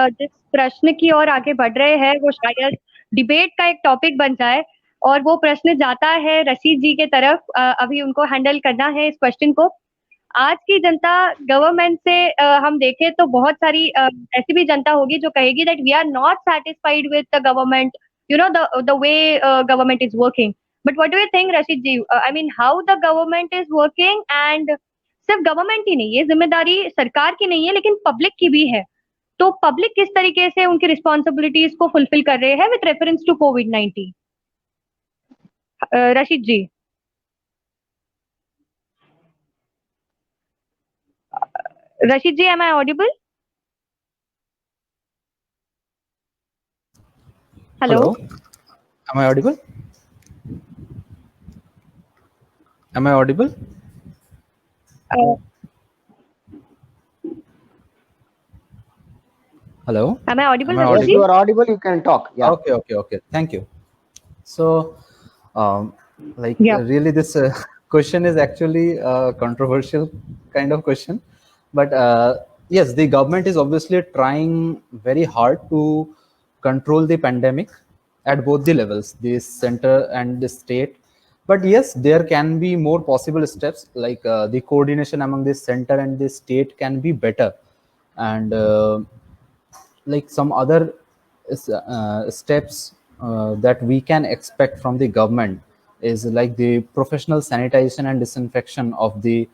जिस प्रश्न की ओर आगे बढ़ रहे हैं वो शायद डिबेट का एक टॉपिक बन जाए, और वो प्रश्न जाता है रशीद जी के तरफ। अभी उनको हैंडल करना है इस क्वेश्चन को। आज की जनता गवर्नमेंट से हम देखें तो बहुत सारी ऐसी भी जनता होगी जो कहेगी that we are not satisfied with the government, you know the way government is working. But what do you think Rashid ji? I mean how the government is working, and सिर्फ गवर्नमेंट की नहीं, ये जिम्मेदारी सरकार की नहीं है लेकिन पब्लिक की भी है। तो पब्लिक किस तरीके से उनकी रिस्पॉन्सिबिलिटीज को फुलफिल कर रहे हैं विद रेफरेंस टू कोविड-19? Rashid ji. Rashid ji, am I audible? Hello. Hello, am I audible? Am I audible? Hello, am I audible, am I Rashid Yes, ji? you are audible. You can talk. Yeah. Okay. Thank you. So, Yeah. really, this question is actually a controversial kind of question, but yes, the government is obviously trying very hard to control the pandemic at both the levels, the center and the state. But yes, there can be more possible steps, like the coordination among the center and the state can be better, and like some other steps that we can expect from the government is like the professional sanitation and disinfection of the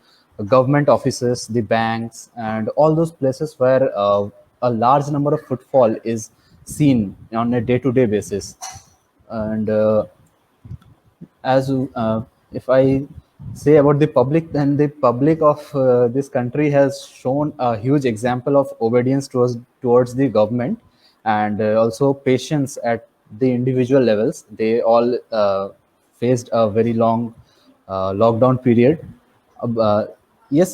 government offices, the banks, and all those places where a large number of footfall is seen on a day-to-day basis. And as if I say about the public, then the public of this country has shown a huge example of obedience towards the government, and also patience at the individual levels. They all faced a very long lockdown period. Uh, yes,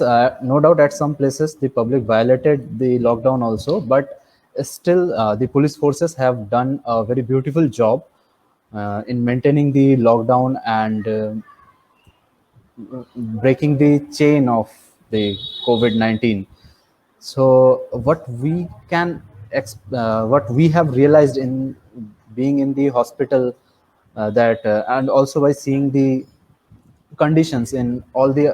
no doubt at some places the public violated the lockdown also, but still the police forces have done a very beautiful job in maintaining the lockdown and breaking the chain of the COVID-19. So what we have realized in being in the hospital, that and also by seeing the conditions in all the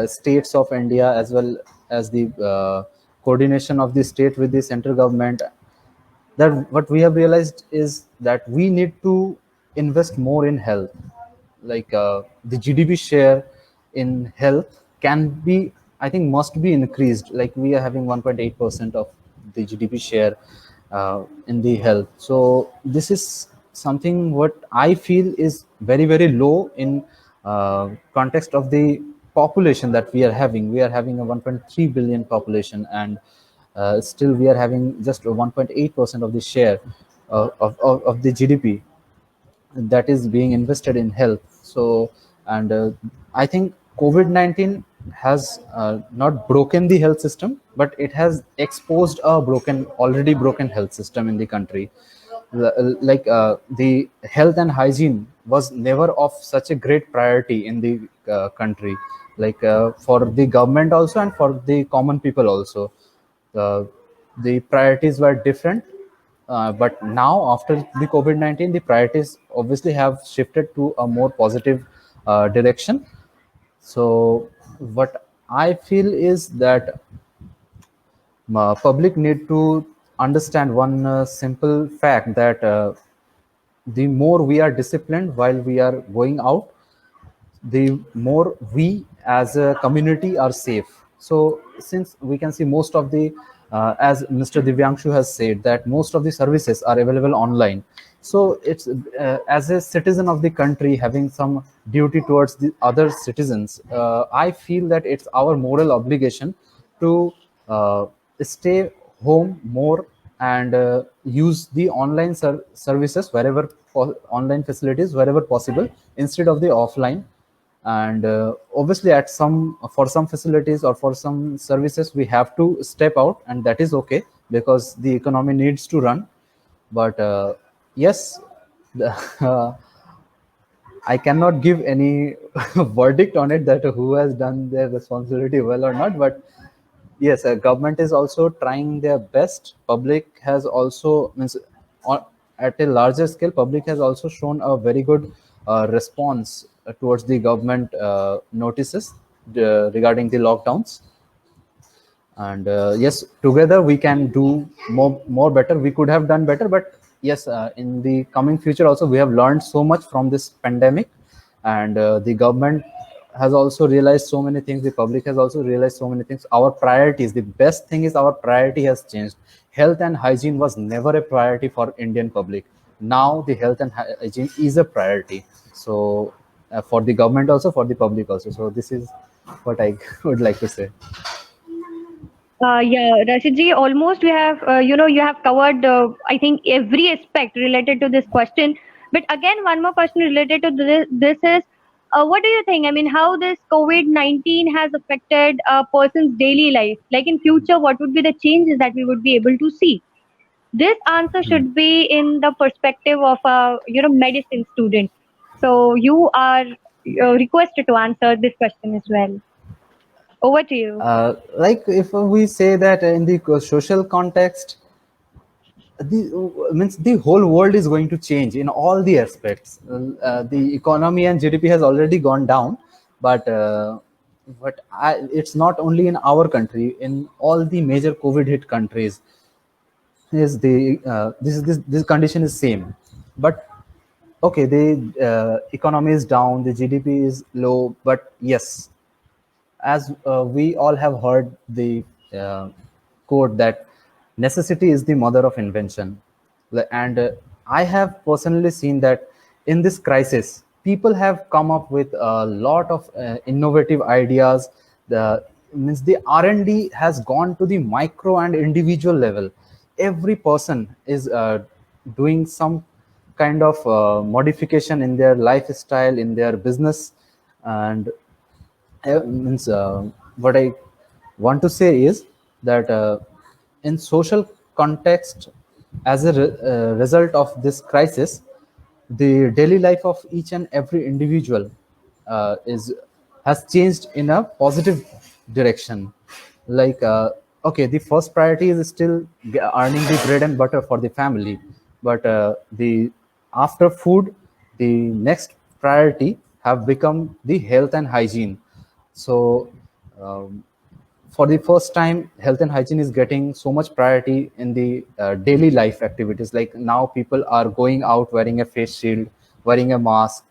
states of India, as well as the coordination of the state with the central government, that what we have realized is that we need to invest more in health. Like the GDP share in health can be, I think, must be increased. Like we are having 1.8% of the GDP share in the health. So this is something what I feel is very very low in context of the population that we are having. We are having a 1.3 billion population, and still we are having just 1.8% of the share of the GDP that is being invested in health. So, and I think COVID-19 has not broken the health system, but it has exposed a already broken health system in the country. Like the health and hygiene was never of such a great priority in the country, like for the government also and for the common people also. uh, the priorities were different, but now after the COVID-19, the priorities obviously have shifted to a more positive direction. So what I feel is that public need to understand one simple fact, that the more we are disciplined while we are going out, the more we as a community are safe. So since we can see most of the as Mr. Divyanshu has said, that most of the services are available online. So it's as a citizen of the country having some duty towards the other citizens, I feel that it's our moral obligation to stay home more and use the online services wherever online facilities wherever possible, instead of the offline. And obviously at some, for some facilities or for some services, we have to step out, and that is okay because the economy needs to run. But yes, the, I cannot give any verdict on it, that who has done their responsibility well or not. But yes, government is also trying their best. Public has also means on, at a larger scale, public has also shown a very good response towards the government notices regarding the lockdowns. And yes, together we can do more better. We could have done better, but yes, in the coming future also we have learned so much from this pandemic. And the government has also realized so many things, the public has also realized so many things. Our priorities, the best thing is our priority has changed. Health and hygiene was never a priority for Indian public. Now the health and hygiene is a priority. So for the government also, for the public also. So this is what I would like to say. Yeah, Rashidji, almost we have, you have covered, I think, every aspect related to this question. But again, one more question related to this is, what do you think? I mean, how this COVID-19 has affected a person's daily life? Like in future, what would be the changes that we would be able to see? This answer Hmm. should be in the perspective of a, medicine student. So you are requested to answer this question as well. Over to you. Like if we say that in the social context, the means the whole world is going to change in all the aspects. The economy and GDP has already gone down, but it's not only in our country. In all the major COVID hit countries, is the this condition is same. But okay, the economy is down, the GDP is low, but yes, as we all have heard the uh, quote that necessity is the mother of invention. And I have personally seen that in this crisis, people have come up with a lot of innovative ideas. The means the R&D has gone to the micro and individual level. Every person is doing some kind of modification in their lifestyle, in their business. And means what I want to say is that in social context, as a result of this crisis, the daily life of each and every individual is has changed in a positive direction. Like okay, the first priority is still earning the bread and butter for the family, but the after food, the next priority have become the health and hygiene. So um, for the first time, health and hygiene is getting so much priority in the daily life activities. Like now people are going out wearing a face shield, wearing a mask,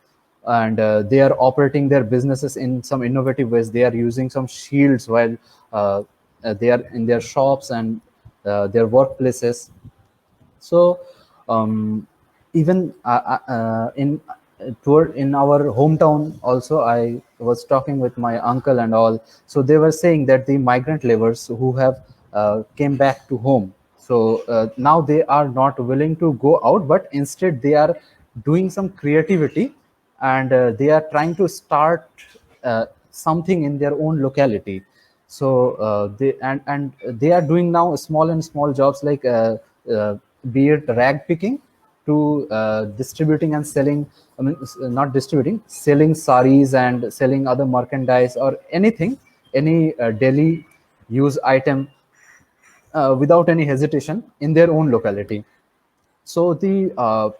and they are operating their businesses in some innovative ways. They are using some shields while they are in their shops and their workplaces. So um, even toward in our hometown also, I was talking with my uncle and all. So they were saying that the migrant laborers who have came back to home, so now they are not willing to go out, but instead they are doing some creativity, and they are trying to start something in their own locality. So and they are doing now small and small jobs, like uh, be it rag picking to distributing and selling. I mean, not distributing, selling saris and selling other merchandise or anything, any daily use item without any hesitation in their own locality. So the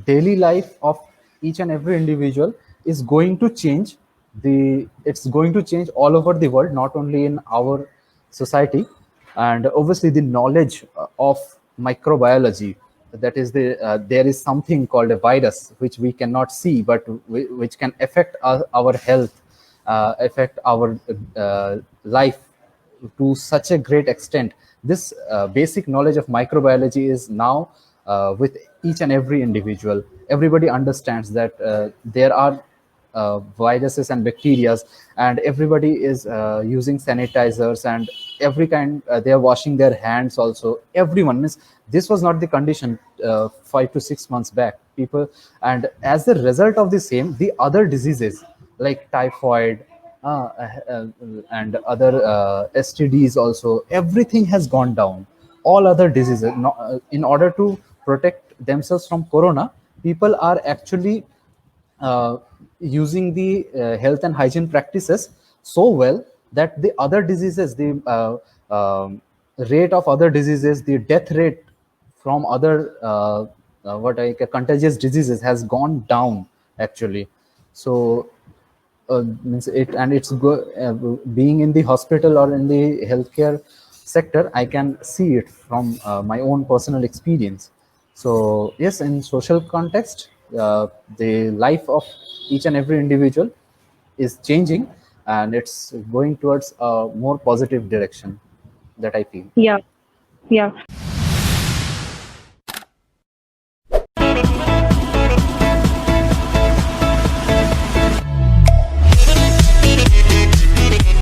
daily life of each and every individual is going to change. The It's going to change all over the world, not only in our society. And obviously the knowledge of microbiology, that is there is something called a virus which we cannot see, but which can affect our health, affect our life to such a great extent. This basic knowledge of microbiology is now with each and every individual. Everybody understands that there are viruses and bacteria, and everybody is using sanitizers and every kind. They are washing their hands also. Everyone means this was not the condition 5 to 6 months back. People, and as a result of the same, the other diseases like typhoid uh, and other STDs also, everything has gone down. All other diseases, in order to protect themselves from corona, people are actually uh, using the health and hygiene practices so well that the other diseases, the rate of other diseases, the death rate from other contagious diseases has gone down actually. So means it, and being in the hospital or in the healthcare sector, I can see it from my own personal experience. So yes, in social context, the life of each and every individual is changing, and it's going towards a more positive direction, that I feel. Yeah, yeah.